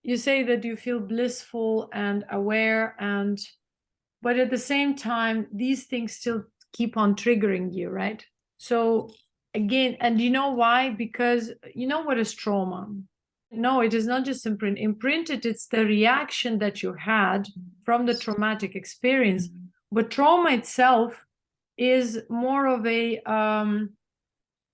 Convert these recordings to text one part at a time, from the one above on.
you say that you feel blissful and aware, but at the same time, these things still keep on triggering you, right? So again, and you know why? Because you know what is trauma? No, it is not just imprinted. It's the reaction that you had from the traumatic experience. But trauma itself is more of a,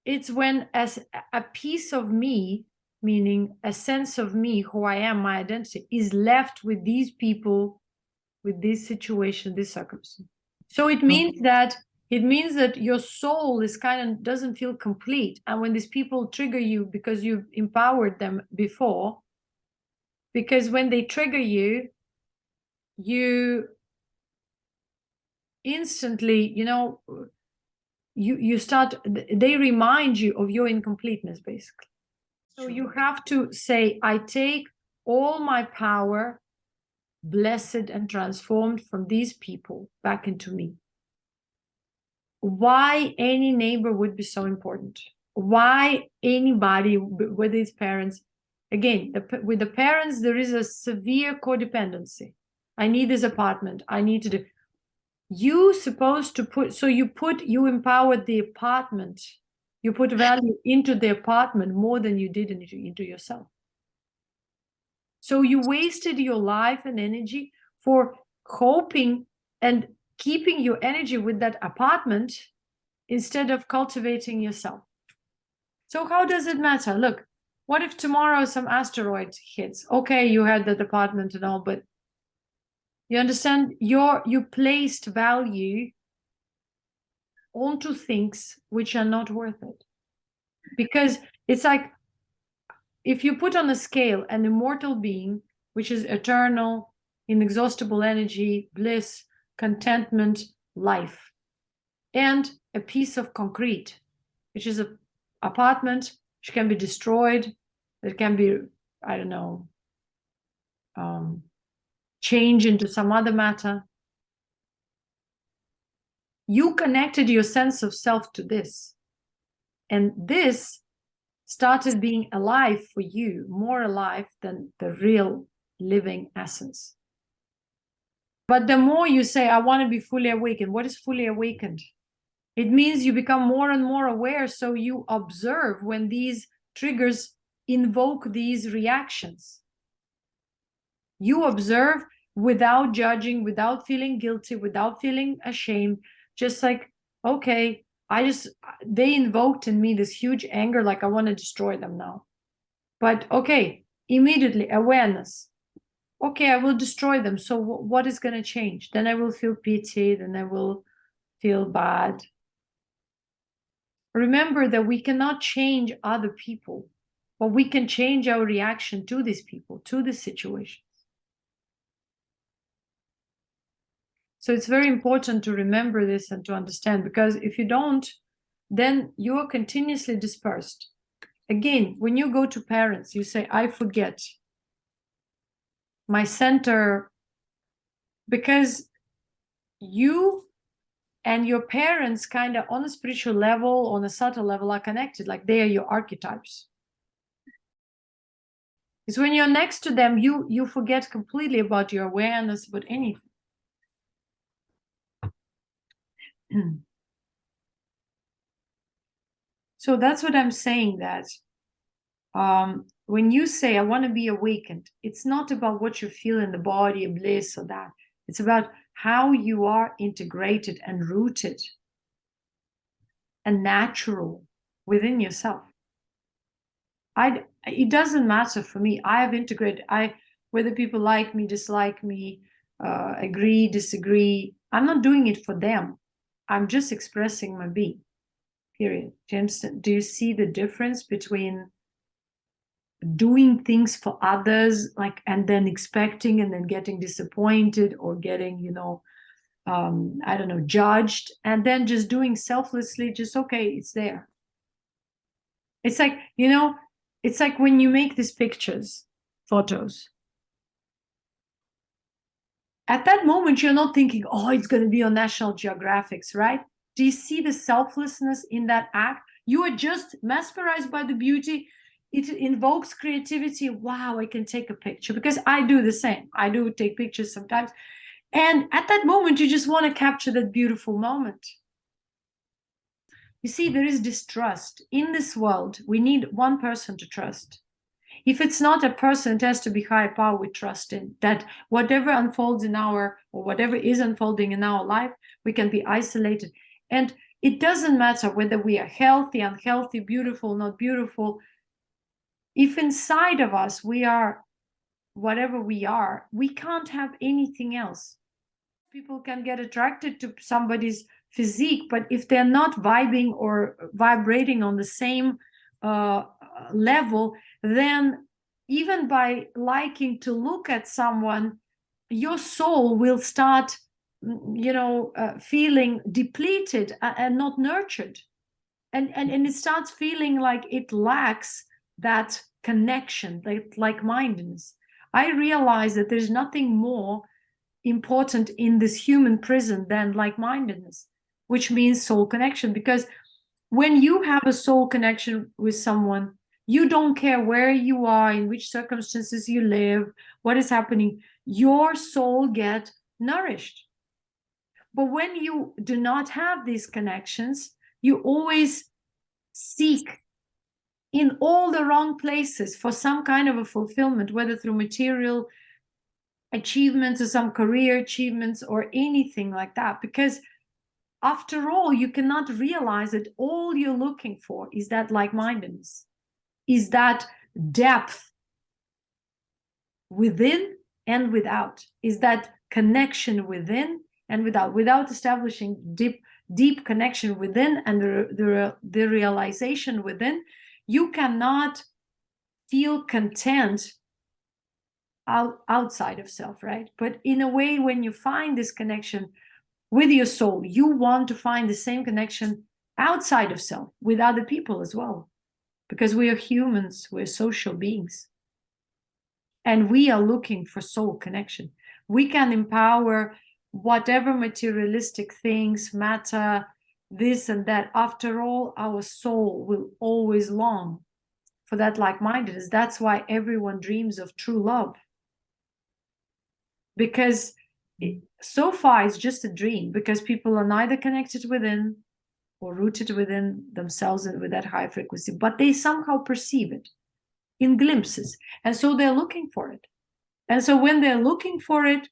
it's when as a piece of me, meaning a sense of me, who I am, my identity, is left with these people, with this situation, this circumstance. So it means that your soul is kind of doesn't feel complete. And when these people trigger you because you've empowered them before, because when they trigger you, you instantly, you start, they remind you of your incompleteness, basically. So you have to say, I take all my power, blessed and transformed from these people, back into me. Why any neighbor would be so important? Why anybody, whether it's parents, again, with the parents, there is a severe codependency. I need this apartment. I need to do. You supposed to put, so you empowered the apartment. You put value into the apartment more than you did into yourself. So you wasted your life and energy for hoping and keeping your energy with that apartment instead of cultivating yourself. So how does it matter? Look, what if tomorrow some asteroid hits? Okay, you had that apartment and all, but you understand, you placed value onto things which are not worth it. Because it's like, if you put on a scale an immortal being, which is eternal, inexhaustible energy, bliss, contentment, life, and a piece of concrete, which is an apartment, which can be destroyed, that can be, I don't know, changed into some other matter. You connected your sense of self to this. And this started being alive for you, more alive than the real living essence. But the more you say, I want to be fully awakened, what is fully awakened? It means you become more and more aware, so you observe when these triggers invoke these reactions. You observe without judging, without feeling guilty, without feeling ashamed, just like, okay, they invoked in me this huge anger, like I want to destroy them now. But okay, immediately awareness. Okay, I will destroy them. So what is going to change? Then I will feel pity, then I will feel bad. Remember that we cannot change other people, but we can change our reaction to these people, to these situations. So it's very important to remember this and to understand, because if you don't, then you are continuously dispersed. Again, when you go to parents, you say, I forget my center, because you and your parents kind of on a spiritual level, on a subtle level, are connected, like they are your archetypes. It's when you're next to them, you forget completely about your awareness, about anything. So that's what I'm saying, that when you say, I want to be awakened, it's not about what you feel in the body, bliss or that. It's about how you are integrated and rooted and natural within yourself. It doesn't matter for me. I have integrated, whether people like me, dislike me, agree, disagree, I'm not doing it for them. I'm just expressing my being, period. Do you understand? Do you see the difference between doing things for others, like, and then expecting and then getting disappointed or getting, I don't know, judged, and then just doing selflessly, just, okay, it's there. It's like, it's like when you make these pictures, photos, at that moment, you're not thinking, oh, it's going to be on National Geographics, right? Do you see the selflessness in that act? You are just mesmerized by the beauty. it invokes creativity. Wow, I can take a picture, because I do the same. I do take pictures sometimes. And at that moment, you just want to capture that beautiful moment. You see, there is distrust. In this world, we need one person to trust. If it's not a person, it has to be higher power we trust in, that whatever unfolds in our, or whatever is unfolding in our life, we can be isolated. And it doesn't matter whether we are healthy, unhealthy, beautiful, not beautiful. If inside of us we are whatever we are, we can't have anything else. People can get attracted to somebody's physique, but if they're not vibing or vibrating on the same level, then even by liking to look at someone, your soul will start, feeling depleted and not nurtured. And it starts feeling like it lacks that connection, like-mindedness. I realize that there's nothing more important in this human prison than like-mindedness, which means soul connection. Because when you have a soul connection with someone, you don't care where you are, in which circumstances you live, what is happening, your soul gets nourished. But when you do not have these connections, you always seek in all the wrong places for some kind of a fulfillment, whether through material achievements or some career achievements or anything like that. Because after all, you cannot realize that all you're looking for is that like-mindedness, is that depth within and without, is that connection within and without establishing deep connection within and the realization within. You cannot feel content outside of self, right? But in a way, when you find this connection with your soul, you want to find the same connection outside of self with other people as well, because we are humans, we're social beings, and we are looking for soul connection. We can empower whatever materialistic things, matter, this and that. After all, our soul will always long for that like-mindedness. That's why everyone dreams of true love, because so far it's just a dream, because people are neither connected within or rooted within themselves and with that high frequency, but they somehow perceive it in glimpses, and so they're looking for it. And so when they're looking for it,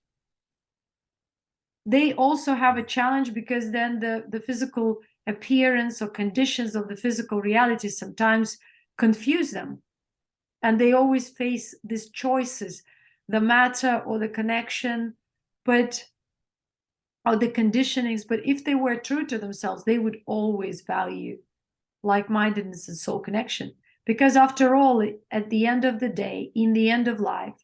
they also have a challenge, because then the physical appearance or conditions of the physical reality sometimes confuse them, and they always face these choices, the matter or the connection, or the conditionings. But if they were true to themselves, they would always value like-mindedness and soul connection, because after all, at the end of the day, in the end of life,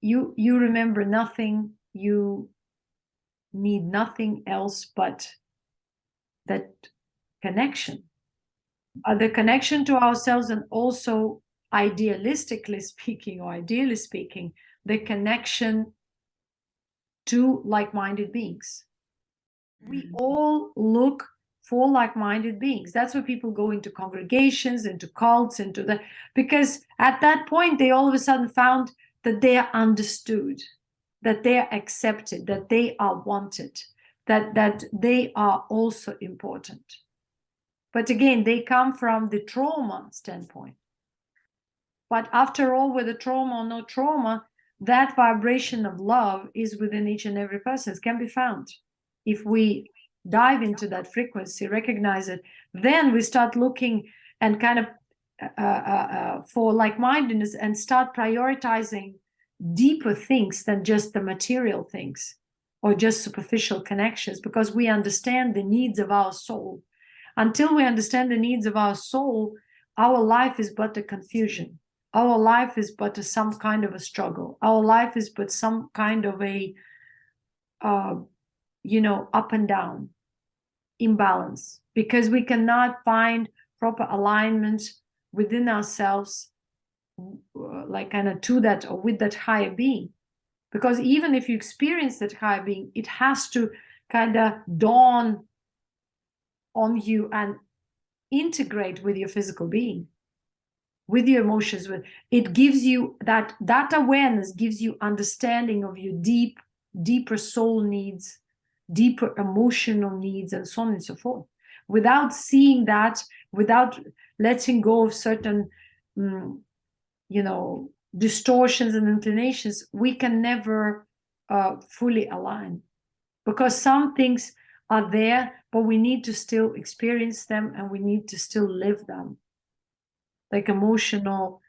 you remember nothing, you need nothing else but that connection, the connection to ourselves, and also, idealistically speaking, or ideally speaking, the connection to like-minded beings. We all look for like-minded beings. That's why people go into congregations, into cults, because at that point they all of a sudden found that they are understood, that they are accepted, that they are wanted, that they are also important. But again, they come from the trauma standpoint. But after all, whether trauma or no trauma, that vibration of love is within each and every person. It can be found. If we dive into that frequency, recognize it, then we start looking and kind of for like-mindedness, and start prioritizing deeper things than just the material things or just superficial connections, because we understand the needs of our soul. Until we understand the needs of our soul, our life is but a confusion. Our life is but some kind of a struggle. Our life is but some kind of a, up and down imbalance, because we cannot find proper alignment within ourselves, like kind of to that or with that higher being. Because even if you experience that higher being, it has to kind of dawn on you and integrate with your physical being. with your emotions. It gives you that awareness, gives you understanding of your deeper soul needs, deeper emotional needs, and so on and so forth. Without seeing that, without letting go of certain distortions and inclinations, we can never fully align, because some things are there, but we need to still experience them, and we need to still live them, like emotional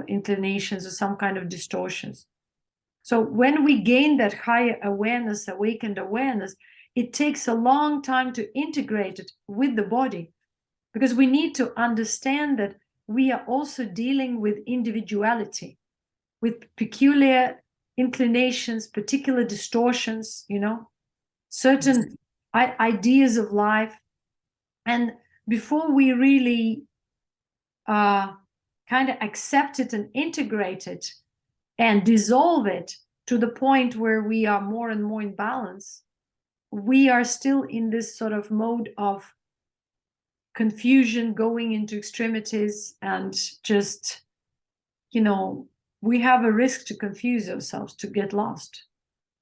inclinations or some kind of distortions. So when we gain that higher awareness, awakened awareness, it takes a long time to integrate it with the body, because we need to understand that we are also dealing with individuality, with peculiar inclinations, particular distortions, certain ideas of life. And before we really kind of accept it and integrate it and dissolve it to the point where we are more and more in balance, we are still in this sort of mode of confusion, going into extremities, and just, we have a risk to confuse ourselves, to get lost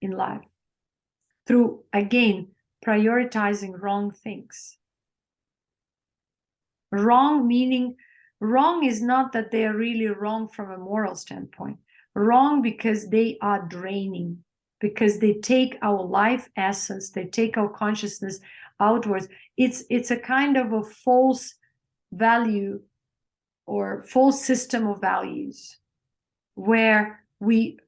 in life through, again, prioritizing wrong things. Wrong meaning, wrong is not that they are really wrong from a moral standpoint. Wrong because they are draining, because they take our life essence, they take our consciousness outwards. It's a kind of a false value or false system of values, where we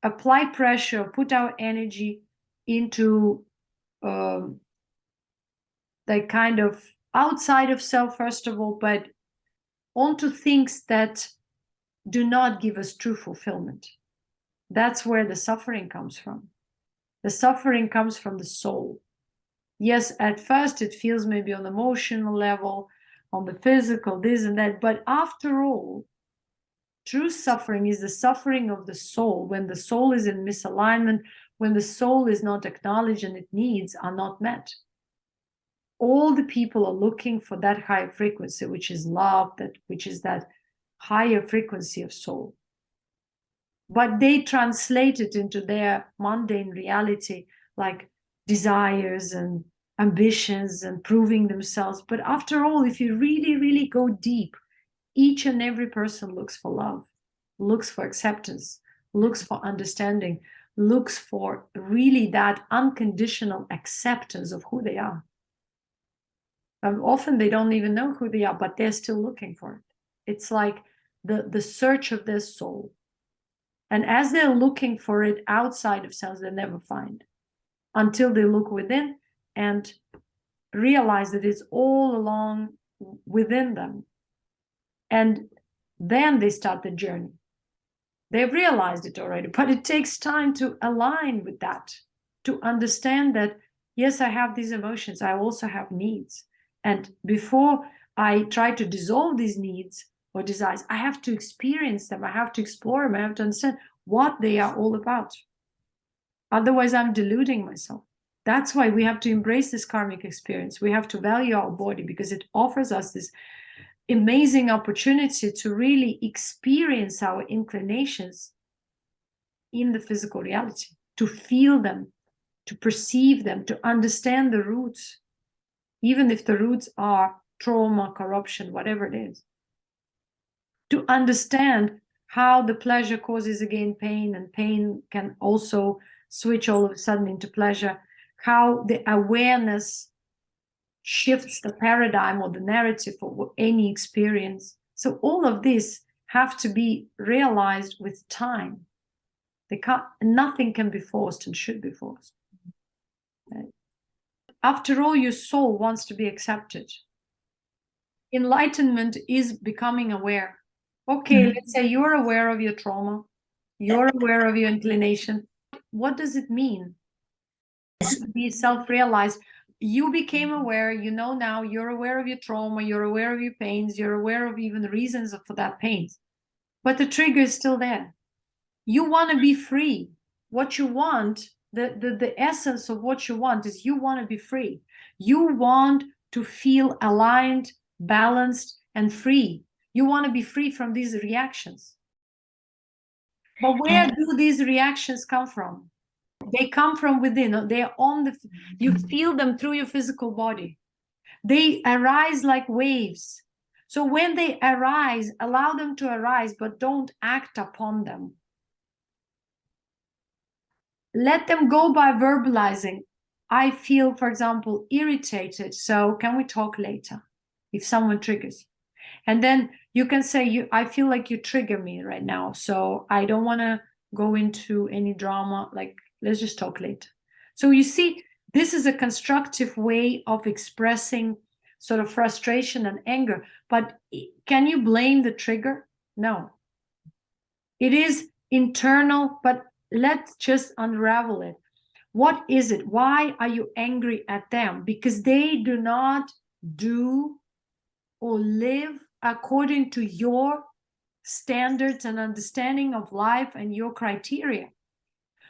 apply pressure, put our energy into the kind of outside of self, first of all, but onto things that do not give us true fulfillment. That's where the suffering comes from. The suffering comes from the soul. Yes, at first it feels maybe on the emotional level, on the physical, this and that, but after all, true suffering is the suffering of the soul, when the soul is in misalignment, when the soul is not acknowledged and its needs are not met. All the people are looking for that higher frequency, which is love, which is that higher frequency of soul. But they translate it into their mundane reality, like desires and ambitions and proving themselves. But after all, if you really, really go deep, each and every person looks for love, looks for acceptance, looks for understanding, looks for really that unconditional acceptance of who they are. And often they don't even know who they are, but they're still looking for it. It's like the search of their soul. And as they're looking for it outside of selves, they never find, until they look within and realize that it's all along within them. And then they start the journey. They've realized it already, but it takes time to align with that, to understand that, yes, I have these emotions, I also have needs. And before I try to dissolve these needs or desires, I have to experience them, I have to explore them, I have to understand what they are all about. Otherwise, I'm deluding myself. That's why we have to embrace this karmic experience. We have to value our body, because it offers us this amazing opportunity to really experience our inclinations in the physical reality, to feel them, to perceive them, to understand the roots, even if the roots are trauma, corruption, whatever it is. To understand how the pleasure causes again pain, and pain can also switch all of a sudden into pleasure, how the awareness shifts the paradigm or the narrative of any experience. So all of this have to be realized with time. Nothing can be forced and should be forced. Right? After all, your soul wants to be accepted. Enlightenment is becoming aware. Okay, let's say you're aware of your trauma, you're aware of your inclination. What does it mean to be self-realized? You became aware, now you're aware of your trauma, you're aware of your pains, you're aware of even the reasons for that pain. But the trigger is still there. You want to be free. What you want, the essence of what you want is you want to be free. You want to feel aligned, balanced, and free. You want to be free from these reactions. But where do these reactions come from? They come from within. They're on the, you feel them through your physical body. They arise like waves. So when they arise, allow them to arise, but don't act upon them. Let them go by verbalizing. I feel, for example, irritated. So can we talk later? If someone triggers. And then you can say, I feel like you trigger me right now. So I don't want to go into any drama. Like, let's just talk later. So you see, this is a constructive way of expressing sort of frustration and anger. But can you blame the trigger? No. It is internal, but let's just unravel it. What is it? Why are you angry at them? Because they do not do or live according to your standards and understanding of life and your criteria.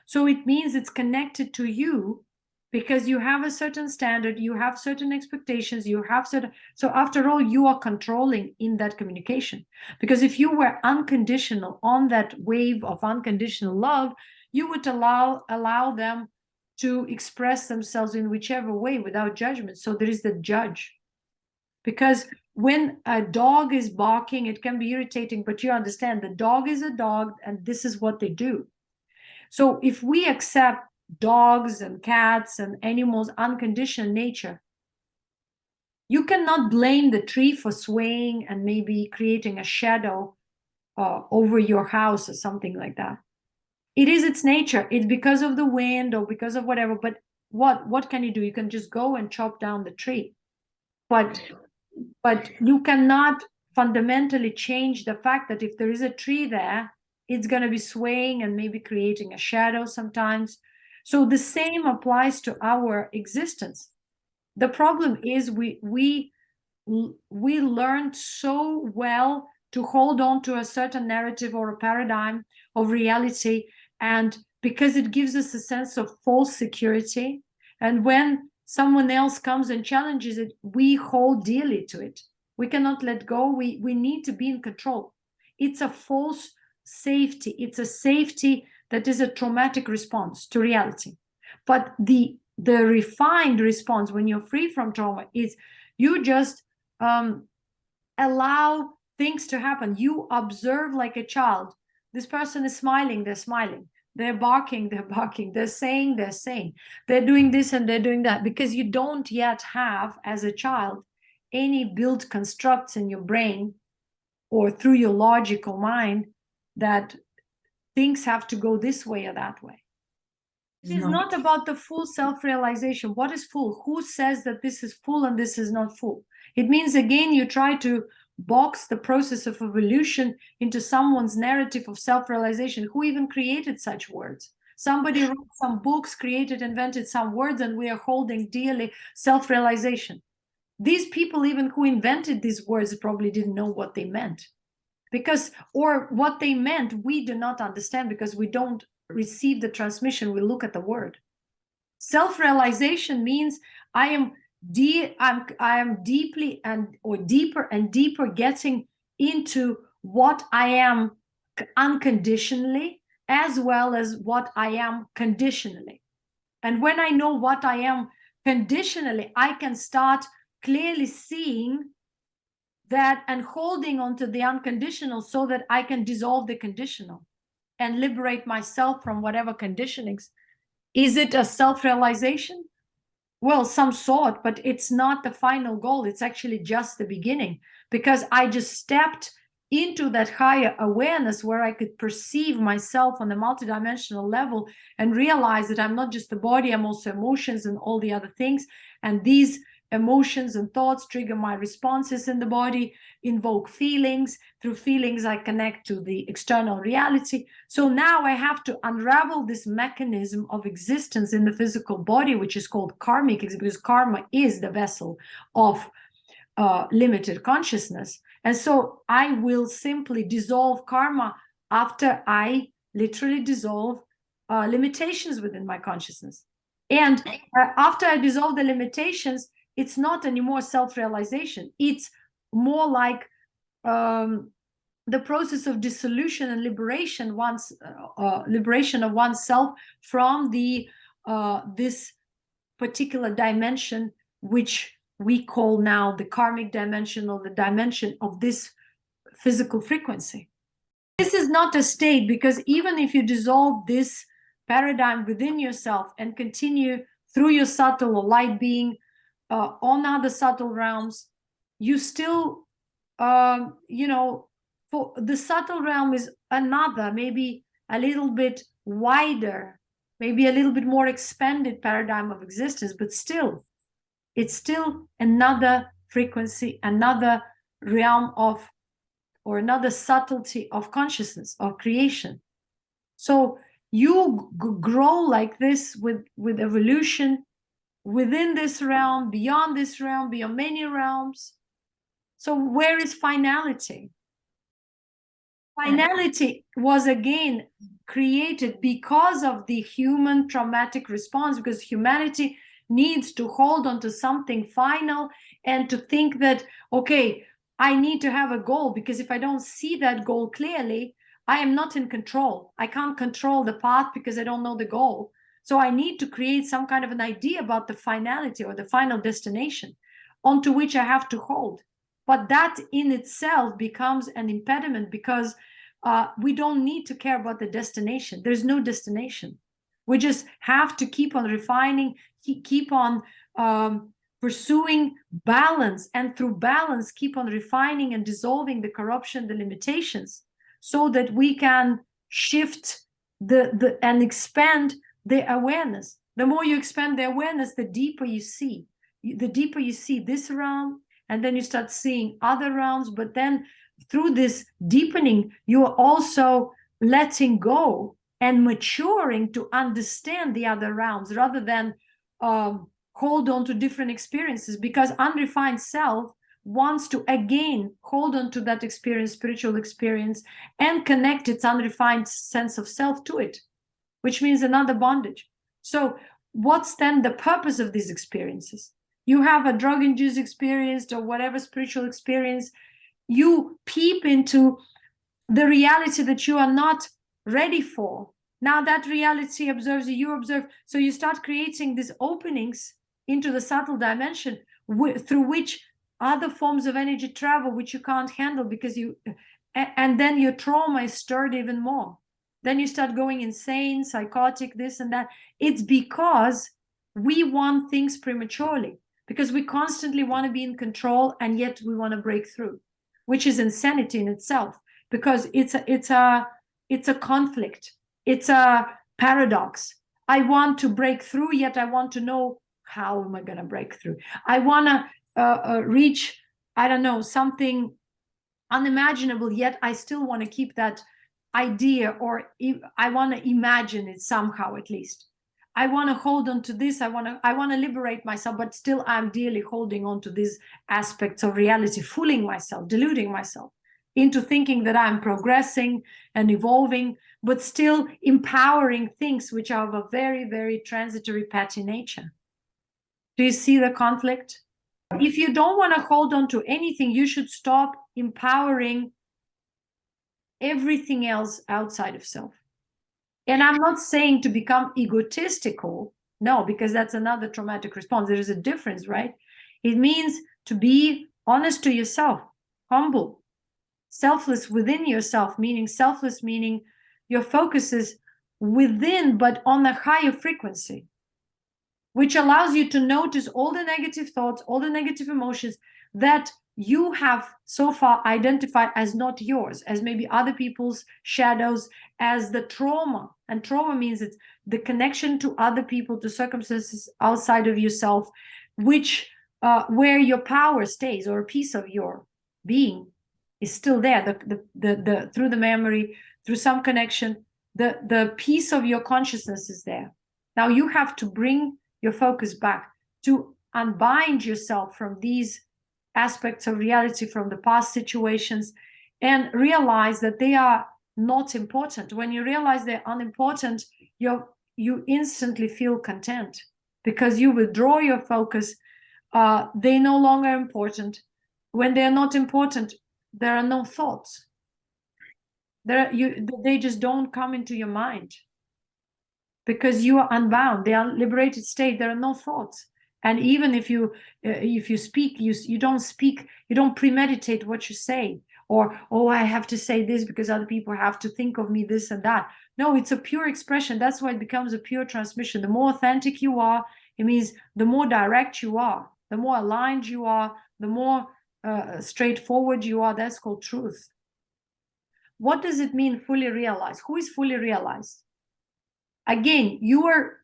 So it means it's connected to you because you have a certain standard, you have certain expectations, you have certain, so after all, you are controlling in that communication. Because if you were unconditional on that wave of unconditional love, you would allow them to express themselves in whichever way without judgment. So there is the judge. Because when a dog is barking, it can be irritating, but you understand the dog is a dog and this is what they do. So if we accept dogs and cats and animals' unconditioned nature, you cannot blame the tree for swaying and maybe creating a shadow over your house or something like that. It is its nature. It's because of the wind or because of whatever. But what can you do? You can just go and chop down the tree. But you cannot fundamentally change the fact that if there is a tree there, it's going to be swaying and maybe creating a shadow sometimes. So the same applies to our existence. The problem is we learned so well to hold on to a certain narrative or a paradigm of reality, and because it gives us a sense of false security, and when someone else comes and challenges it, we hold dearly to it. We cannot let go. We need to be in control. It's a false safety. It's a safety that is a traumatic response to reality. But the refined response when you're free from trauma is you just allow things to happen. You observe like a child. This person is smiling, they're smiling. They're barking, they're barking. They're saying, they're saying. They're doing this and they're doing that, because you don't yet have, as a child, any built constructs in your brain or through your logical mind that things have to go this way or that way. It is not about the full self-realization. What is full? Who says that this is full and this is not full? It means, again, you try to box the process of evolution into someone's narrative of self-realization. Who even created such words? Somebody wrote some books, created, invented some words, and we are holding dearly self-realization. These people, even who invented these words, probably didn't know what they meant. Because, or what they meant, we do not understand because we don't receive the transmission, we look at the word. Self-realization means I am deeply or deeper and deeper getting into what I am unconditionally, as well as what I am conditionally. And when I know what I am conditionally, I can start clearly seeing that and holding on to the unconditional so that I can dissolve the conditional and liberate myself from whatever conditionings. Is it a self-realization? Well, some sort, but it's not the final goal. It's actually just the beginning, because I just stepped into that higher awareness where I could perceive myself on a multidimensional level and realize that I'm not just the body, I'm also emotions and all the other things. And these emotions and thoughts trigger my responses in the body, invoke feelings. Through feelings, I connect to the external reality. So now I have to unravel this mechanism of existence in the physical body, which is called karmic, because karma is the vessel of limited consciousness. And so I will simply dissolve karma after I literally dissolve limitations within my consciousness. And after I dissolve the limitations, it's not anymore self-realization. It's more like the process of dissolution and liberation, liberation of oneself from the this particular dimension, which we call now the karmic dimension, or the dimension of this physical frequency. This is not a state, because even if you dissolve this paradigm within yourself and continue through your subtle or light being on other subtle realms, you still, you know, for the subtle realm is another, maybe a little bit wider, maybe a little bit more expanded paradigm of existence, but still, it's still another frequency, another realm of, or another subtlety of consciousness, of creation. So you grow like this with evolution within this realm, beyond many realms. So where is finality? Finality was again created because of the human traumatic response, because humanity needs to hold on to something final and to think that, okay, I need to have a goal, because if I don't see that goal clearly, I am not in control. I can't control the path because I don't know the goal. So I need to create some kind of an idea about the finality or the final destination onto which I have to hold. But that in itself becomes an impediment, because we don't need to care about the destination. There's no destination. We just have to keep on refining, keep on pursuing balance, and through balance, keep on refining and dissolving the corruption, the limitations, so that we can shift and expand the awareness. The more you expand the awareness, the deeper you see. The deeper you see this realm, and then you start seeing other realms. But then through this deepening, you are also letting go and maturing to understand the other realms, rather than hold on to different experiences, because unrefined self wants to again hold on to that experience, spiritual experience, and connect its unrefined sense of self to it, which means another bondage. So what's then the purpose of these experiences? You have a drug-induced experience or whatever spiritual experience, you peep into the reality that you are not ready for. Now that reality observes you, you observe, so you start creating these openings into the subtle dimension through which other forms of energy travel, which you can't handle because you, and then your trauma is stirred even more. Then you start going insane, psychotic, this and that. It's because we want things prematurely, because we constantly want to be in control, and yet we want to break through, which is insanity in itself, because it's a conflict. It's a paradox. I want to break through, yet I want to know, how am I going to break through? I want to reach, I don't know, something unimaginable, yet I still want to keep that idea, or I want to imagine it somehow, at least. I want to hold on to this. I want to liberate myself, but still I'm dearly holding on to these aspects of reality, fooling myself, deluding myself into thinking that I'm progressing and evolving, but still empowering things which are of a very, very transitory, petty nature. Do you see the conflict? If you don't want to hold on to anything, you should stop empowering everything else outside of self. And I'm not saying to become egotistical, no, because that's another traumatic response. There is a difference, right? It means to be honest to yourself, humble, selfless within yourself, meaning selfless, meaning your focus is within, but on a higher frequency, which allows you to notice all the negative thoughts, all the negative emotions that you have so far identified as not yours, as maybe other people's shadows, as the trauma. And trauma means it's the connection to other people, to circumstances outside of yourself, which where your power stays, or a piece of your being is still there. The through the memory, through some connection, the piece of your consciousness is there. Now you have to bring your focus back to unbind yourself from these aspects of reality, from the past situations, and realize that they are not important. When you realize they're unimportant, you instantly feel content, because you withdraw your focus. They're no longer important. When they're not important, there are no thoughts. They just don't come into your mind because you are unbound. They are liberated state. There are no thoughts. And even if you speak, you don't speak, you don't premeditate what you say, or, oh, I have to say this because other people have to think of me this and that. No, it's a pure expression. That's why it becomes a pure transmission. The more authentic you are, it means the more direct you are, the more aligned you are, the more straightforward you are. That's called truth. What does it mean fully realized? Who is fully realized? Again, you are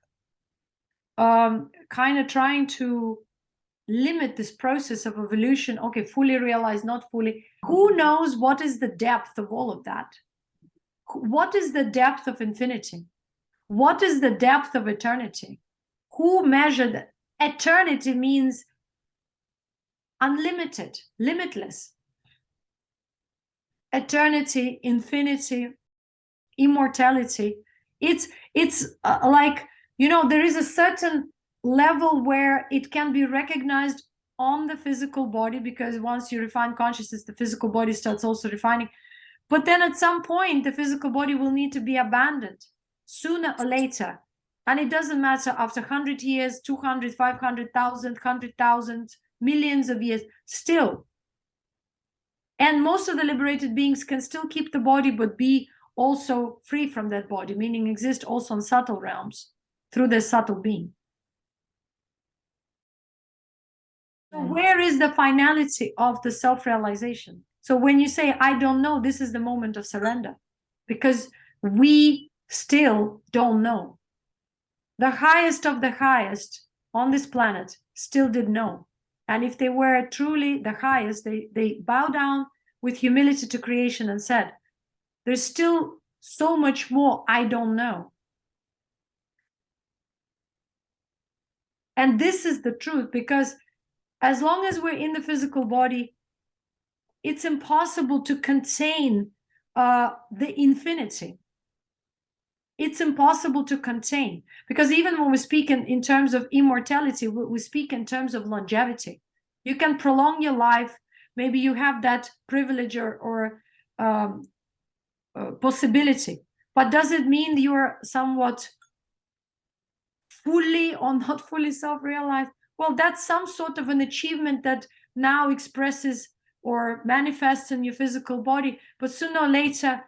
kind of trying to limit this process of evolution. Okay, fully realized, not fully. Who knows what is the depth of all of that? What is the depth of infinity? What is the depth of eternity? Who measured that? Eternity means unlimited, limitless. Eternity, infinity, immortality. It's like, you know, there is a certain level where it can be recognized on the physical body, because once you refine consciousness, the physical body starts also refining. But then at some point, the physical body will need to be abandoned sooner or later. And it doesn't matter after 100 years, 200, 500,000, 100,000, millions of years, still. And most of the liberated beings can still keep the body, but be also free from that body, meaning exist also in subtle realms through their subtle being. So where is the finality of the self-realization? So when you say, I don't know, this is the moment of surrender, because we still don't know. The highest of the highest on this planet still did know. And if they were truly the highest, they bow down with humility to creation and said, there's still so much more I don't know. And this is the truth, because as long as we're in the physical body, it's impossible to contain the infinity. It's impossible to contain, because even when we speak in terms of immortality, we speak in terms of longevity. You can prolong your life. Maybe you have that privilege or possibility, but does it mean you're somewhat fully or not fully self-realized? Well, that's some sort of an achievement that now expresses or manifests in your physical body, but sooner or later,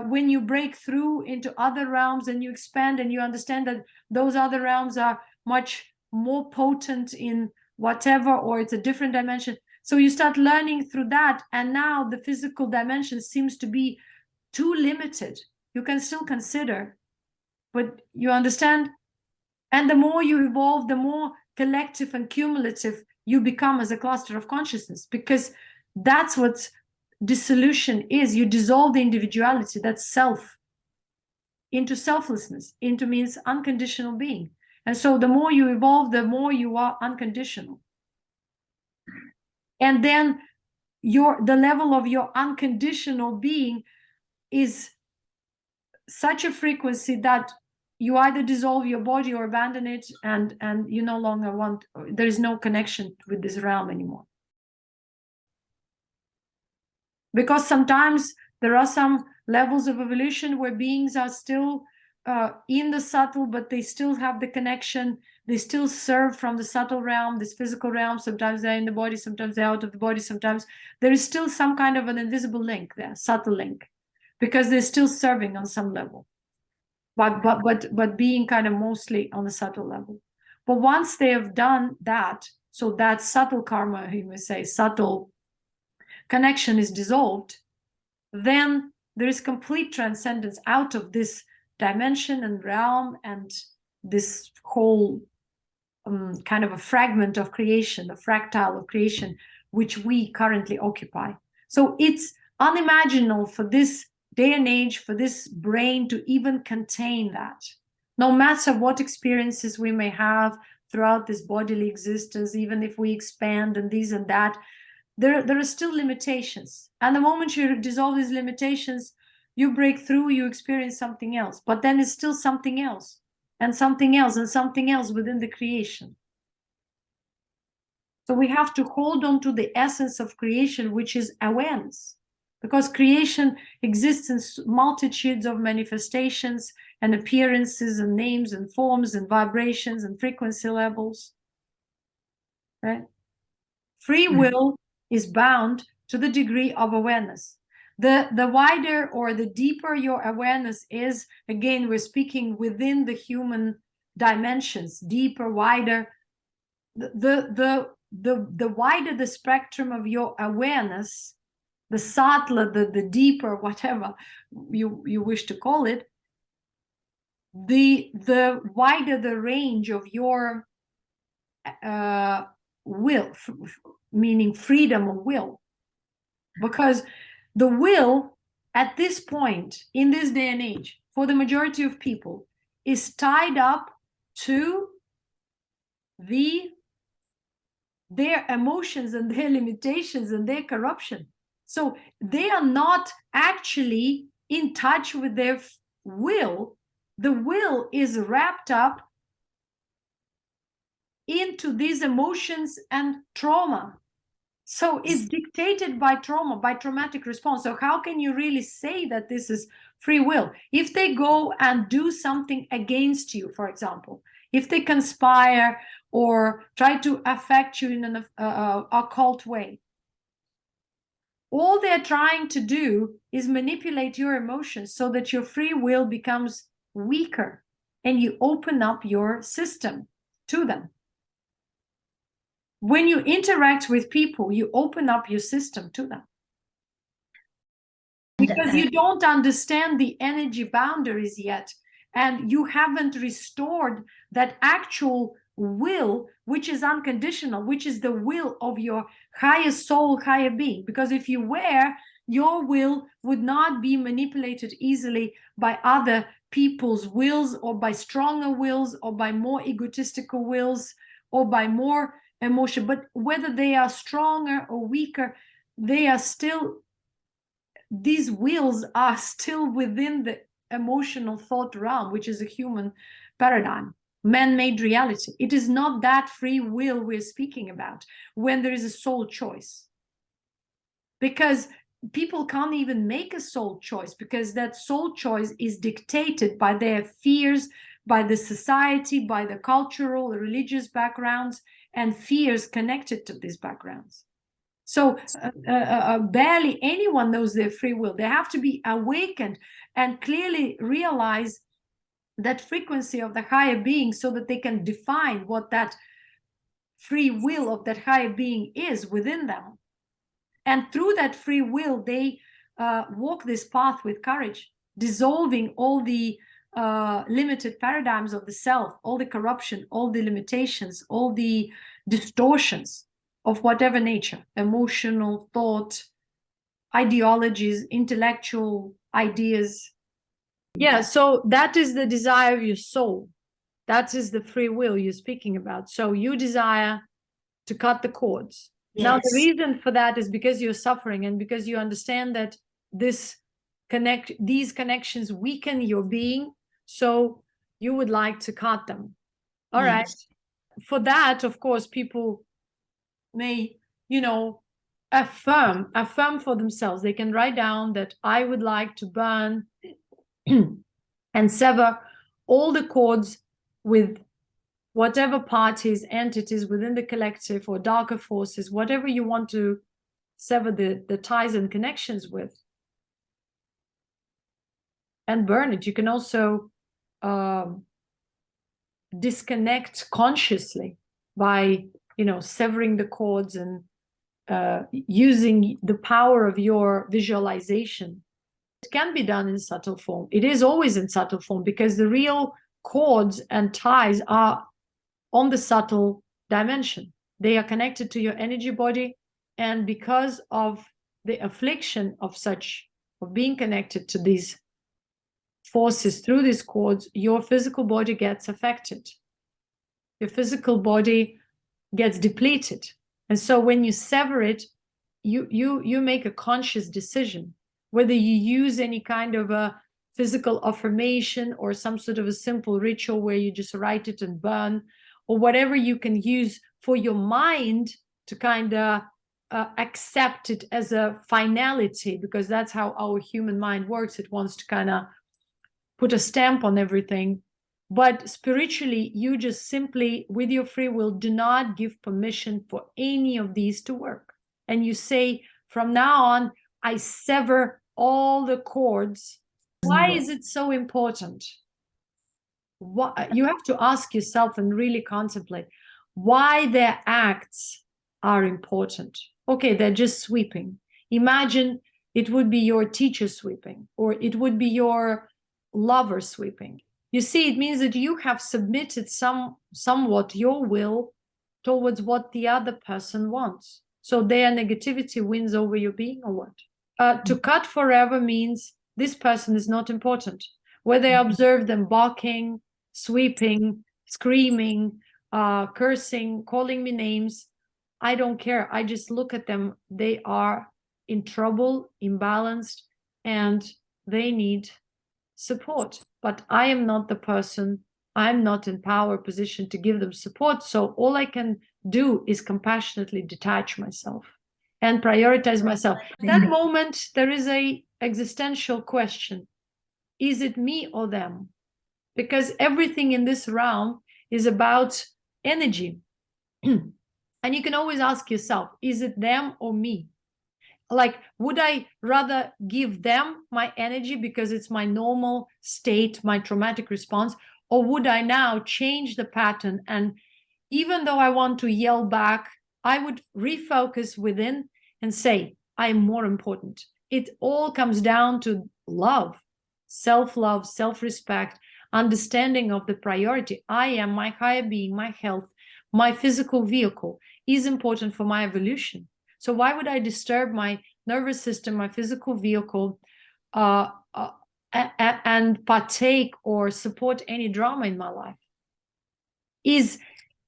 when you break through into other realms and you expand and you understand that those other realms are much more potent in whatever, or it's a different dimension. So you start learning through that, and now the physical dimension seems to be too limited. You can still consider, but you understand? And the more you evolve, the more collective and cumulative you become as a cluster of consciousness, because that's what dissolution is. You dissolve the individuality, that's self, into selflessness, into means unconditional being. And so the more you evolve, the more you are unconditional. And then the level of your unconditional being is such a frequency that you either dissolve your body or abandon it, and you no longer want, there is no connection with this realm anymore. Because sometimes there are some levels of evolution where beings are still in the subtle, but they still have the connection. They still serve from the subtle realm, this physical realm. Sometimes they're in the body, sometimes they're out of the body. Sometimes there is still some kind of an invisible link there, subtle link, because they're still serving on some level, but being kind of mostly on the subtle level. But once they have done that, so that subtle karma, you may say, subtle connection is dissolved, then there is complete transcendence out of this dimension and realm and this whole kind of a fragment of creation, a fractile of creation, which we currently occupy. So it's unimaginable for this day and age, for this brain to even contain that. No matter what experiences we may have throughout this bodily existence, even if we expand and these and that, there are still limitations. And the moment you dissolve these limitations, you break through, you experience something else. But then it's still something else, and something else, and something else within the creation. So we have to hold on to the essence of creation, which is awareness, because creation exists in multitudes of manifestations and appearances and names and forms and vibrations and frequency levels, right? Free will is bound to the degree of awareness. The wider or the deeper your awareness is, again, we're speaking within the human dimensions, deeper, wider, the wider the spectrum of your awareness, the subtler, the deeper, whatever you wish to call it, the wider the range of your will, meaning freedom of will. Because the will at this point, in this day and age, for the majority of people, is tied up to their emotions and their limitations and their corruption. So they are not actually in touch with their will. The will is wrapped up into these emotions and trauma. So it's dictated by trauma, by traumatic response. So how can you really say that this is free will? If they go and do something against you, for example, if they conspire or try to affect you in an occult way, all they're trying to do is manipulate your emotions so that your free will becomes weaker and you open up your system to them. When you interact with people, you open up your system to them. Because you don't understand the energy boundaries yet, and you haven't restored that actual will, which is unconditional, which is the will of your higher soul, higher being. Because if you were, your will would not be manipulated easily by other people's wills, or by stronger wills, or by more egotistical wills, or by more emotion. But whether they are stronger or weaker, they are still, these wills are still within the emotional thought realm, which is a human paradigm, man-made reality. It is not that free will we're speaking about when there is a soul choice. Because people can't even make a soul choice, because that soul choice is dictated by their fears, by the society, by the cultural, religious backgrounds, and fears connected to these backgrounds. So barely anyone knows their free will. They have to be awakened and clearly realize that frequency of the higher being, so that they can define what that free will of that higher being is within them. And through that free will, they walk this path with courage, dissolving all the limited paradigms of the self, all the corruption, all the limitations, all the distortions of whatever nature, emotional, thought, ideologies, intellectual ideas. Yeah, so that is the desire of your soul. That is the free will you're speaking about. So you desire to cut the cords. Yes. Now, the reason for that is because you're suffering, and because you understand that these connections weaken your being, so you would like to cut them. All right. For that, of course, people may, affirm for themselves. They can write down that I would like to burn and sever all the cords with whatever parties, entities within the collective, or darker forces, whatever you want to sever the ties and connections with, and burn it. You can also disconnect consciously by, severing the cords and using the power of your visualization. It can be done in subtle form. It is always in subtle form, because the real cords and ties are on the subtle dimension. They are connected to your energy body, and because of the affliction of being connected to these forces through these cords, your physical body gets affected. Your physical body gets depleted. And so when you sever it, you make a conscious decision, whether you use any kind of a physical affirmation or some sort of a simple ritual where you just write it and burn, or whatever you can use for your mind to kind of accept it as a finality, because that's how our human mind works. It wants to kind of put a stamp on everything. But spiritually, you just simply, with your free will, do not give permission for any of these to work. And you say, from now on, I sever all the cords. Why is it so important? What, you have to ask yourself and really contemplate why their acts are important. Okay, they're just sweeping. Imagine it would be your teacher sweeping, or it would be your lover sweeping. You see, it means that you have submitted somewhat your will towards what the other person wants. So their negativity wins over your being, or what? To cut forever means this person is not important. Whether I observe them barking, sweeping, screaming, cursing, calling me names, I don't care. I just look at them. They are in trouble, imbalanced, and they need support. But I am not the person. I'm not in power position to give them support. So all I can do is compassionately detach myself and prioritize myself. At that moment, there is a existential question. Is it me or them? Because everything in this realm is about energy. And you can always ask yourself, is it them or me? Like, would I rather give them my energy because it's my normal state, my traumatic response, or would I now change the pattern? And even though I want to yell back, I would refocus within and say, I am more important. It all comes down to love, self-love, self-respect, understanding of the priority. I am my higher being, my health, my physical vehicle is important for my evolution. So why would I disturb my nervous system, my physical vehicle, and partake or support any drama in my life?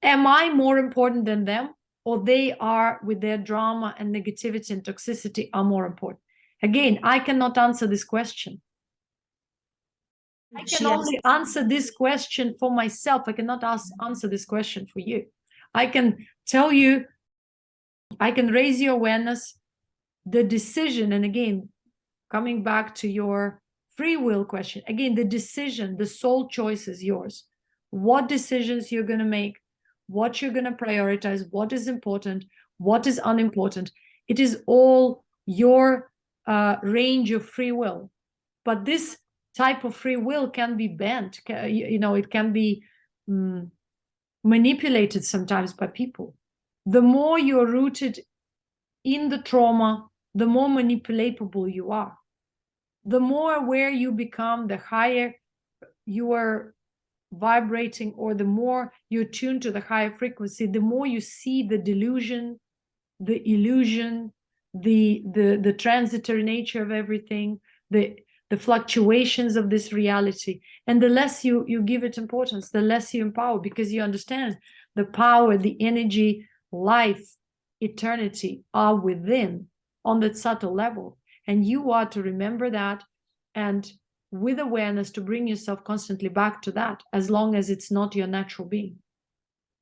Am I more important than them, or they are, with their drama and negativity and toxicity, are more important? Again, I cannot answer this question. I can only answer this question for myself. I cannot answer this question for you. I can tell you, I can raise your awareness, the decision, and again, coming back to your free will question, again, the decision, the sole choice is yours. What decisions you're going to make, what you're going to prioritize, what is important, what is unimportant. It is all your range of free will. But this type of free will can be bent, it can be manipulated sometimes by people. The more you're rooted in the trauma, the more manipulatable you are. The more aware you become, the higher you are vibrating, or the more you're tuned to the higher frequency, the more you see the delusion, the illusion, the transitory nature of everything, the fluctuations of this reality. And the less you give it importance, the less you empower, because you understand the power, the energy, life, eternity are within on that subtle level. And you are to remember that, and with awareness to bring yourself constantly back to that, as long as it's not your natural being.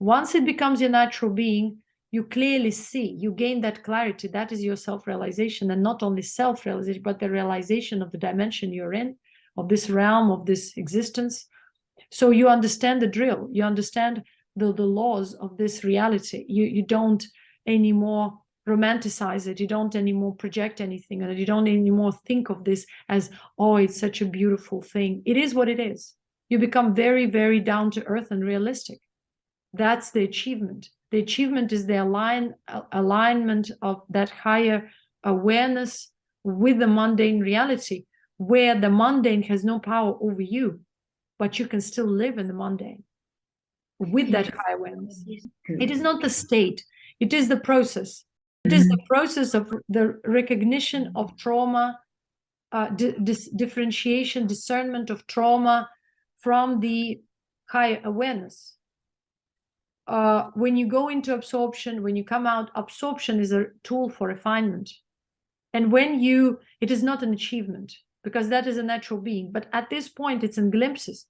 Once it becomes your natural being, you clearly see, you gain that clarity. That is your self-realization, and not only self-realization, but the realization of the dimension you're in, of this realm, of this existence. So you understand the drill, you understand the laws of this reality. You don't anymore romanticize it, you don't anymore project anything, and you don't anymore think of this as, oh, it's such a beautiful thing. It is what it is. You become very, very down to earth and realistic. That's the achievement. The achievement is the alignment of that higher awareness with the mundane reality, where the mundane has no power over you, but you can still live in the mundane with that high awareness. It is not the state, it is the process. It is the process of the recognition of trauma, differentiation, discernment of trauma from the higher awareness. When you go into absorption, when you come out, absorption is a tool for refinement. And it is not an achievement, because that is a natural being. But at this point, it's in glimpses.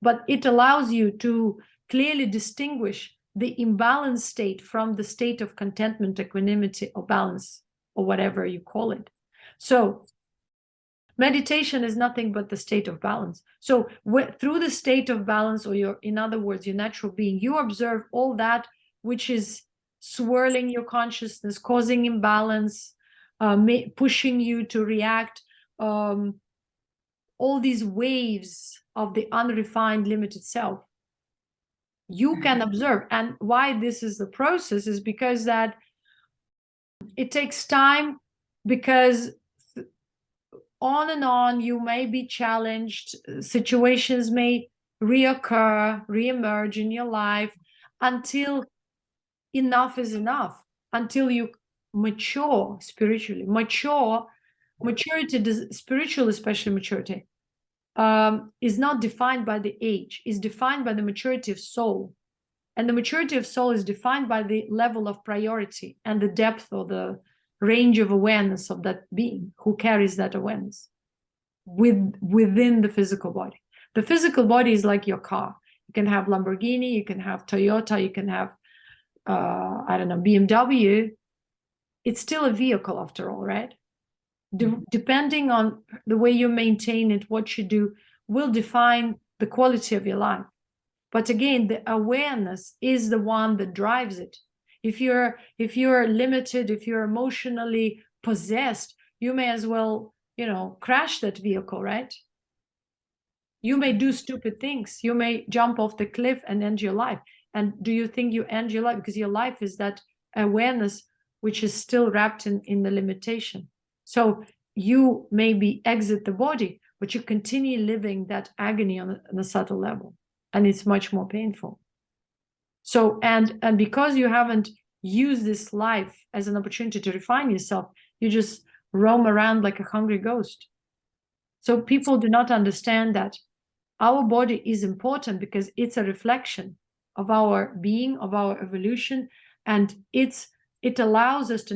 But it allows you to clearly distinguish the imbalanced state from the state of contentment, equanimity, or balance, or whatever you call it. So meditation is nothing but the state of balance. So through the state of balance, or your, in other words, your natural being, you observe all that which is swirling your consciousness, causing imbalance, pushing you to react, all these waves of the unrefined limited self. You can observe. And why this is the process is because that it takes time, because on and on you may be challenged, situations may reoccur, reemerge in your life until enough is enough, until you mature spiritually. Maturity, spiritual especially maturity, is not defined by the age, is defined by the maturity of soul. And the maturity of soul is defined by the level of priority and the depth or the range of awareness of that being who carries that awareness within the physical body. The physical body is like your car. You can have Lamborghini, you can have Toyota, you can have, I don't know, BMW. It's still a vehicle after all, right? Depending on the way you maintain it, what you do, will define the quality of your life. But again, the awareness is the one that drives it. If you're limited, if you're emotionally possessed, you may as well, crash that vehicle, right? You may do stupid things. You may jump off the cliff and end your life. And do you think you end your life? Because your life is that awareness which is still wrapped in the limitation. So you maybe exit the body, but you continue living that agony on a subtle level. And it's much more painful. So, and because you haven't used this life as an opportunity to refine yourself, you just roam around like a hungry ghost. So people do not understand that our body is important because it's a reflection of our being, of our evolution, and it allows us to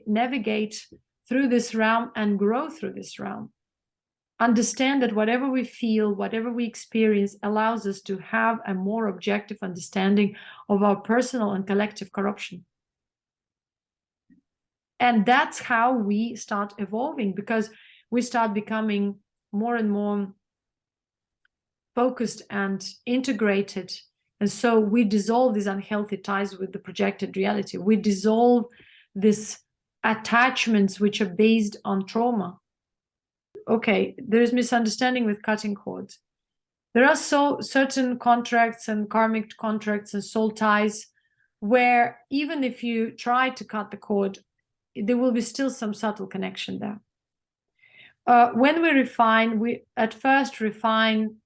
navigate through this realm and grow through this realm. Understand that whatever we feel, whatever we experience, allows us to have a more objective understanding of our personal and collective corruption. And that's how we start evolving, because we start becoming more and more focused and integrated. And so we dissolve these unhealthy ties with the projected reality. We dissolve these attachments which are based on trauma. Okay, there's misunderstanding with cutting cords. There are certain contracts and karmic contracts and soul ties where even if you try to cut the cord, there will be still some subtle connection there. When we refine, we at first refine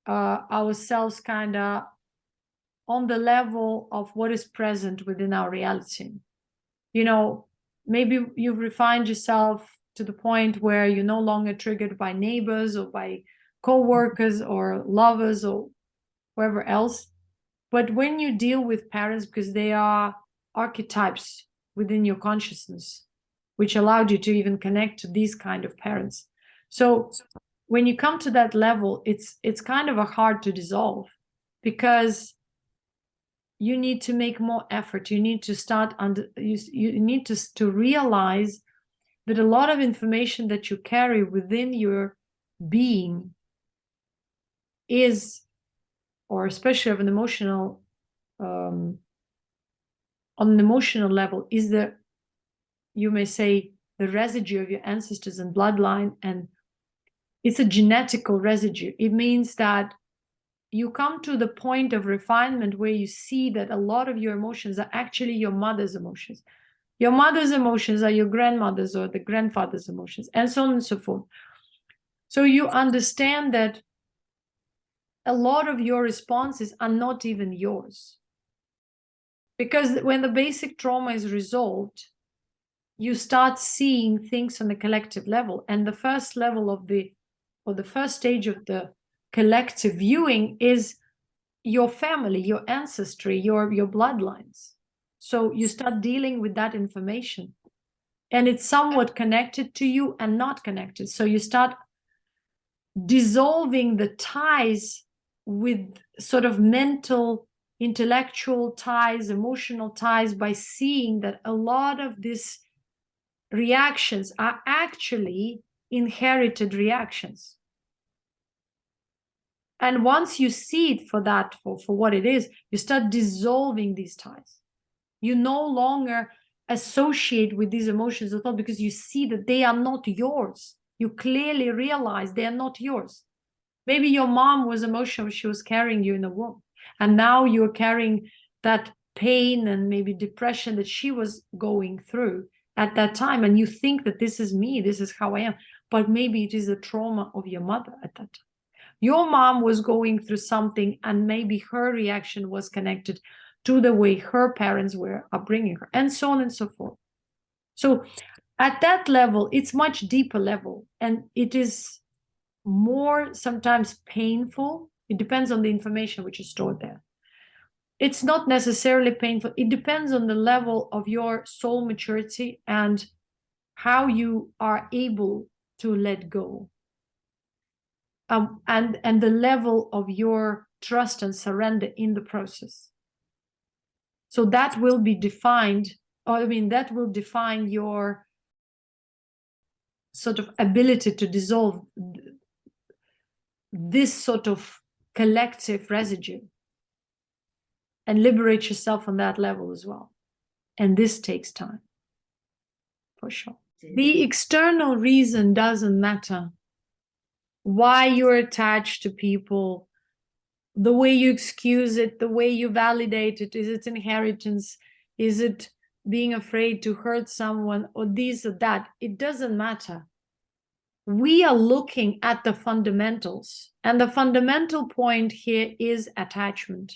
ourselves kind of on the level of what is present within our reality. Maybe you've refined yourself to the point where you're no longer triggered by neighbors or by co-workers or lovers or whoever else. But when you deal with parents, because they are archetypes within your consciousness, which allowed you to even connect to these kind of parents. So when you come to that level, it's kind of hard to dissolve, because you need to make more effort. You need to start you need to realize that a lot of information that you carry within your being is, or especially of an emotional, on an emotional level, is you may say, the residue of your ancestors and bloodline, and it's a genetical residue. It means that you come to the point of refinement where you see that a lot of your emotions are actually your mother's emotions. Your mother's emotions are your grandmother's or the grandfather's emotions, and so on and so forth. So you understand that a lot of your responses are not even yours. Because when the basic trauma is resolved, you start seeing things on the collective level. And the first level of the first stage of the collective viewing is your family, your ancestry, your bloodlines. So you start dealing with that information, and it's somewhat connected to you and not connected. So you start dissolving the ties with sort of mental intellectual ties, emotional ties, by seeing that a lot of these reactions are actually inherited reactions. And once you see it for that, for what it is, you start dissolving these ties. You no longer associate with these emotions at all, because you see that they are not yours. You clearly realize they are not yours. Maybe your mom was emotional, she was carrying you in the womb, and now you're carrying that pain and maybe depression that she was going through at that time, and you think that this is me, this is how I am, but maybe it is the trauma of your mother at that time. Your mom was going through something, and maybe her reaction was connected to the way her parents were upbringing her, and so on and so forth. So at that level, it's much deeper level, and it is more sometimes painful. It depends on the information which is stored there. It's not necessarily painful. It depends on the level of your soul maturity and how you are able to let go. And the level of your trust and surrender in the process. So that will be defined, or I mean, that will define your sort of ability to dissolve this sort of collective residue and liberate yourself on that level as well. And this takes time, for sure. The external reason doesn't matter. Why you're attached to people, the way you excuse it, the way you validate it, is it inheritance? Is it being afraid to hurt someone, or this or that? It doesn't matter. We are looking at the fundamentals, and the fundamental point here is attachment.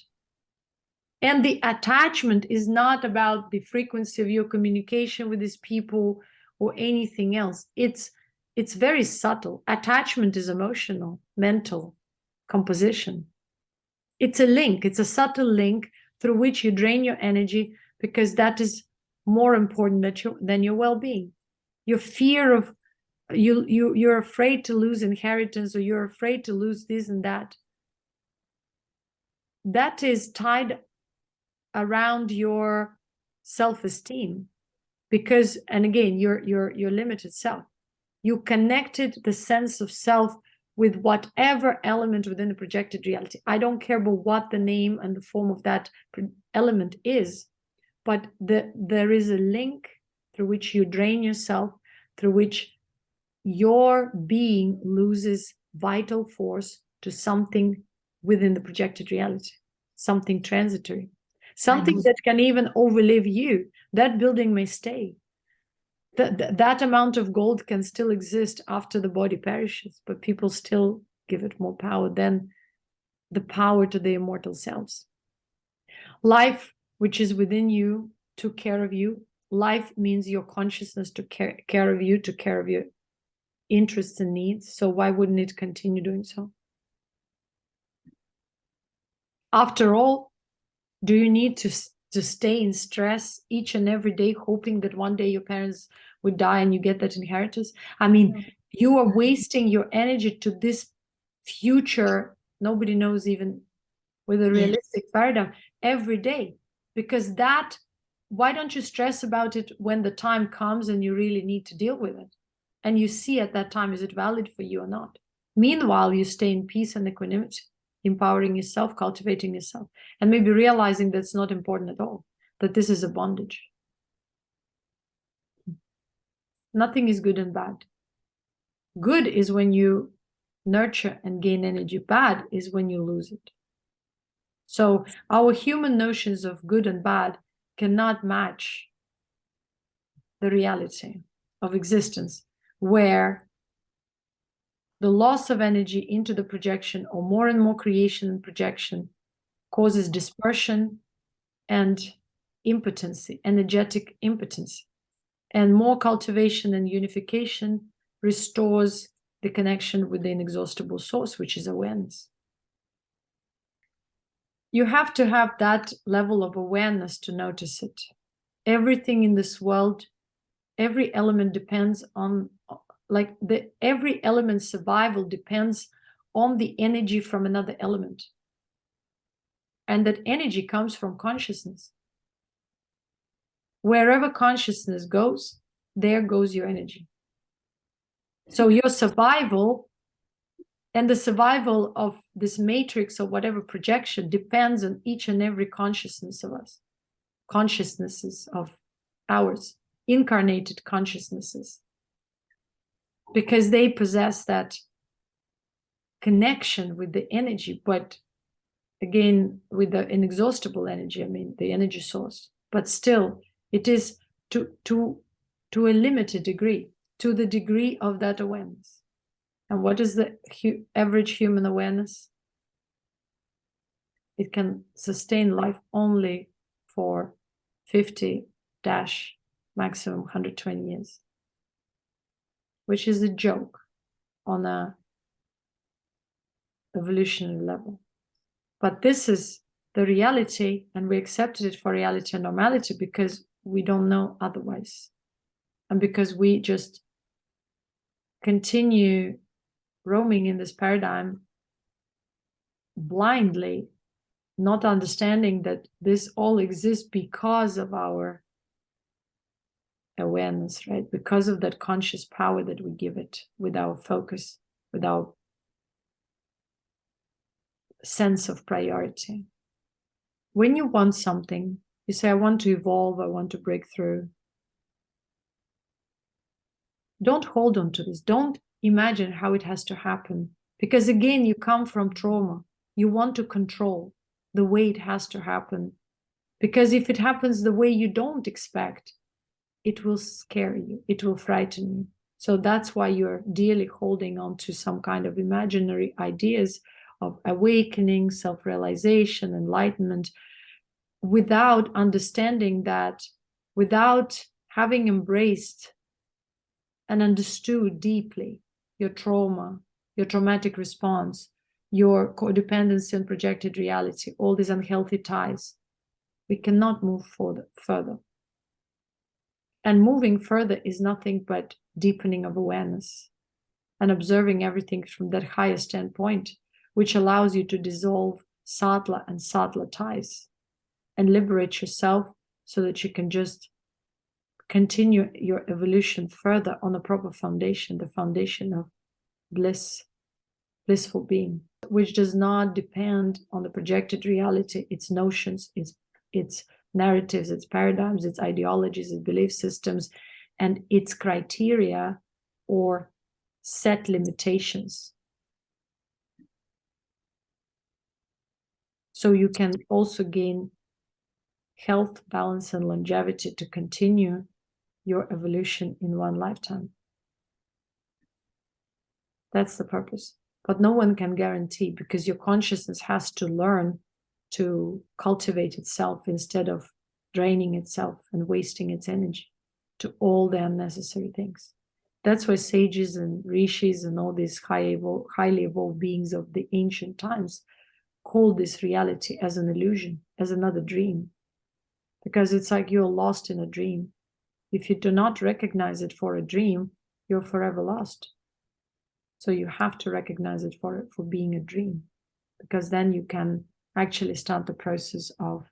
And the attachment is not about the frequency of your communication with these people or anything else. It's very subtle. Attachment is emotional, mental composition. It's a link. It's a subtle link through which you drain your energy, because that is more important than your well-being. Your fear of you're afraid to lose inheritance, or you're afraid to lose this and that. That is tied around your self-esteem, because, and again, your limited self. You connected the sense of self with whatever element within the projected reality. I don't care about what the name and the form of that element is, but there is a link through which you drain yourself, through which your being loses vital force to something within the projected reality, something transitory, something that can even overlive you. That building may stay. That amount of gold can still exist after the body perishes, but people still give it more power than the power to the immortal selves. Life, which is within you, took care of you. Life means your consciousness took care of you, took care of your interests and needs. So why wouldn't it continue doing so? After all, do you need to stay in stress each and every day, hoping that one day your parents would die and you get that inheritance? I mean, you are wasting your energy to this future, nobody knows even with a realistic paradigm, every day. Because that, why don't you stress about it when the time comes and you really need to deal with it? And you see at that time, is it valid for you or not? Meanwhile, you stay in peace and equanimity, empowering yourself, cultivating yourself, and maybe realizing that's not important at all, that this is a bondage. Nothing is good and bad. Good is when you nurture and gain energy. Bad is when you lose it. So our human notions of good and bad cannot match the reality of existence, where the loss of energy into the projection, or more and more creation and projection, causes dispersion and impotency, energetic impotency. And more cultivation and unification restores the connection with the inexhaustible source, which is awareness. You have to have that level of awareness to notice it. Everything in this world, every element depends on, like every element's survival depends on the energy from another element. And that energy comes from consciousness. Wherever consciousness goes, there goes your energy. So your survival and the survival of this matrix or whatever projection depends on each and every consciousness of us, consciousnesses of ours, incarnated consciousnesses, because they possess that connection with the energy, but again, with the inexhaustible energy, I mean, the energy source, but still it is to a limited degree, to the degree of that awareness. And what is the average human awareness? It can sustain life only for 50 maximum 120 years, which is a joke on a evolutionary level. But this is the reality, and we accepted it for reality and normality because we don't know otherwise. And because we just continue roaming in this paradigm blindly, not understanding that this all exists because of our awareness, right? Because of that conscious power that we give it with our focus, with our sense of priority. When you want something, you say, I want to evolve, I want to break through. Don't hold on to this. Don't imagine how it has to happen. Because again, you come from trauma. You want to control the way it has to happen. Because if it happens the way you don't expect, it will scare you. It will frighten you. So that's why you're dearly holding on to some kind of imaginary ideas of awakening, self-realization, enlightenment, without understanding that, without having embraced and understood deeply your trauma, your traumatic response, your codependency and projected reality, all these unhealthy ties, we cannot move further. And moving further is nothing but deepening of awareness and observing everything from that higher standpoint, which allows you to dissolve subtler and subtler ties and liberate yourself so that you can just continue your evolution further on a proper foundation, the foundation of bliss, blissful being, which does not depend on the projected reality, its notions, its narratives, its paradigms, its ideologies, its belief systems, and its criteria or set limitations. So you can also gain health, balance, and longevity to continue your evolution in one lifetime. That's the purpose. But no one can guarantee, because your consciousness has to learn to cultivate itself instead of draining itself and wasting its energy to all the unnecessary things. That's why sages and rishis and all these highly evolved beings of the ancient times call this reality as an illusion, as another dream, because it's like you're lost in a dream. If you do not recognize it for a dream, you're forever lost. So you have to recognize it for being a dream, because then you can actually start the process of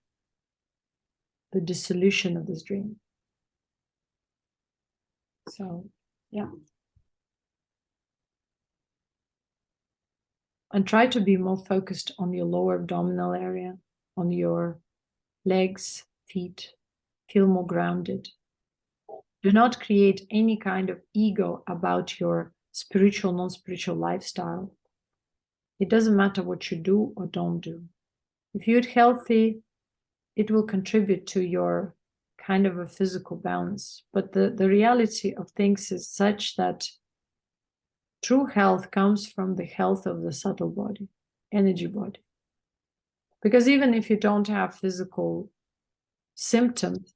the dissolution of this dream. So, yeah. And try to be more focused on your lower abdominal area, on your legs, feet. Feel more grounded. Do not create any kind of ego about your spiritual, non-spiritual lifestyle. It doesn't matter what you do or don't do. If you eat healthy, it will contribute to your kind of a physical balance. But the reality of things is such that true health comes from the health of the subtle body, energy body. Because even if you don't have physical symptoms,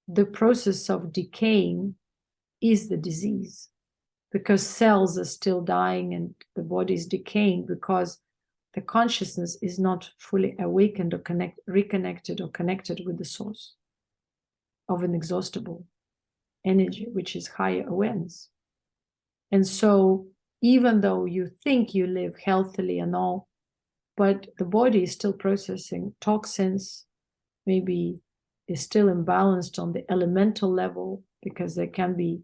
the process of decaying is the disease, because cells are still dying and the body is decaying because the consciousness is not fully awakened or reconnected or connected with the source of inexhaustible energy, which is higher awareness. And so even though you think you live healthily and all, but the body is still processing toxins, maybe is still imbalanced on the elemental level because there can be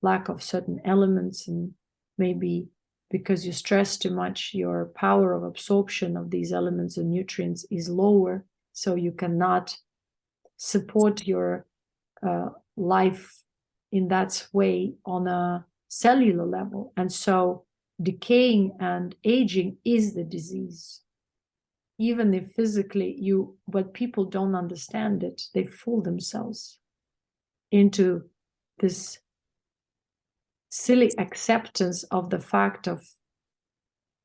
lack of certain elements, and maybe because you stress too much, your power of absorption of these elements and nutrients is lower, so you cannot support your life in that way on a cellular level. And so decaying and aging is the disease. Even if physically but people don't understand it, they fool themselves into this silly acceptance of the fact of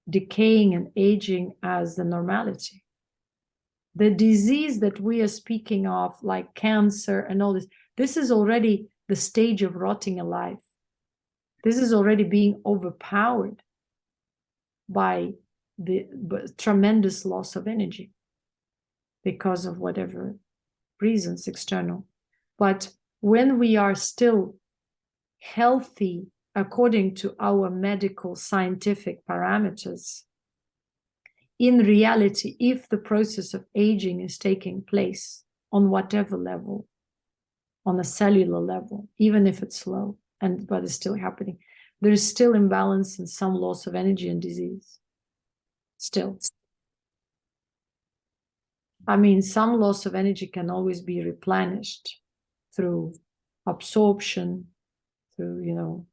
decaying and aging as the normality. The disease that we are speaking of, like cancer and all this is already the stage of rotting alive. This is already being overpowered by the tremendous loss of energy because of whatever reasons external. But when we are still healthy according to our medical scientific parameters, in reality, if the process of aging is taking place on whatever level, on a cellular level, even if it's slow, but it's still happening, there is still imbalance and some loss of energy and disease. Still. I mean, some loss of energy can always be replenished through absorption, through,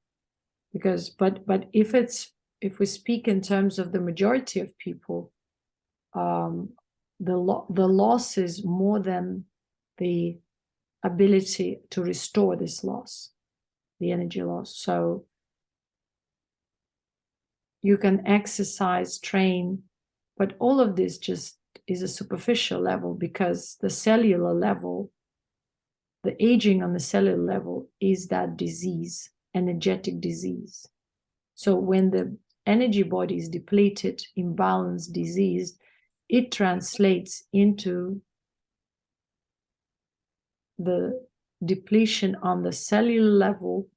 because, but if we speak in terms of the majority of people, the loss is more than the ability to restore this loss, the energy loss. So you can exercise, train, but all of this just is a superficial level, because the cellular level, the aging on the cellular level is that disease, energetic disease. So when the energy body is depleted, imbalanced, diseased, it translates into the depletion on the cellular level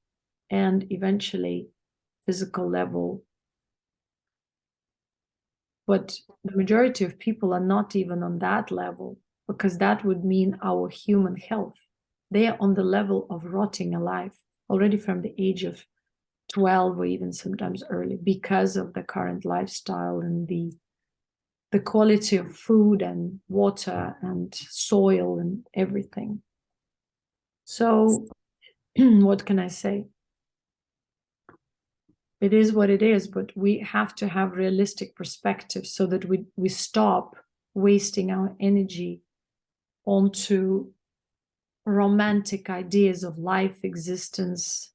and eventually physical level. But the majority of people are not even on that level, because that would mean our human health. They are on the level of rotting alive already from the age of 12 or even sometimes early, because of the current lifestyle and the quality of food and water and soil and everything. So what can I say? It is what it is, but we have to have realistic perspective so that we stop wasting our energy onto romantic ideas of life, existence,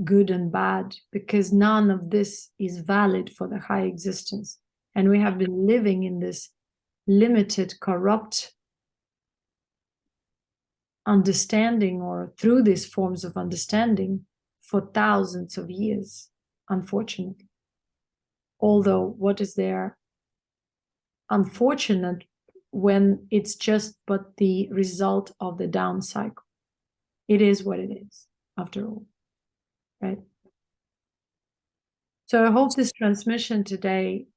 good and bad, because none of this is valid for the high existence. And we have been living in this limited, corrupt understanding, or through these forms of understanding, for thousands of years, unfortunately. Although what is there unfortunate when it's just but the result of the down cycle? It is what it is, after all, right? So I hope this transmission today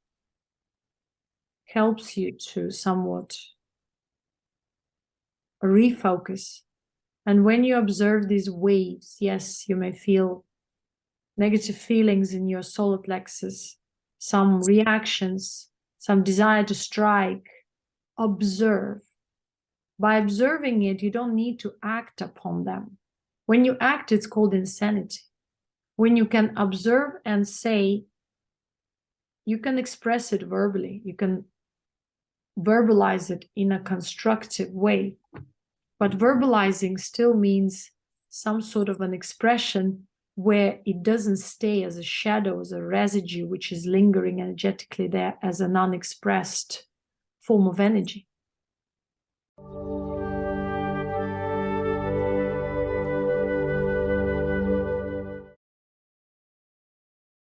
helps you to somewhat refocus. And when you observe these waves, yes, you may feel negative feelings in your solar plexus, some reactions, some desire to strike. Observe. By observing it, you don't need to act upon them. When you act, it's called insanity. When you can observe and say, you can express it verbally, you can verbalize it in a constructive way. But verbalizing still means some sort of an expression where it doesn't stay as a shadow, as a residue, which is lingering energetically there as an unexpressed form of energy.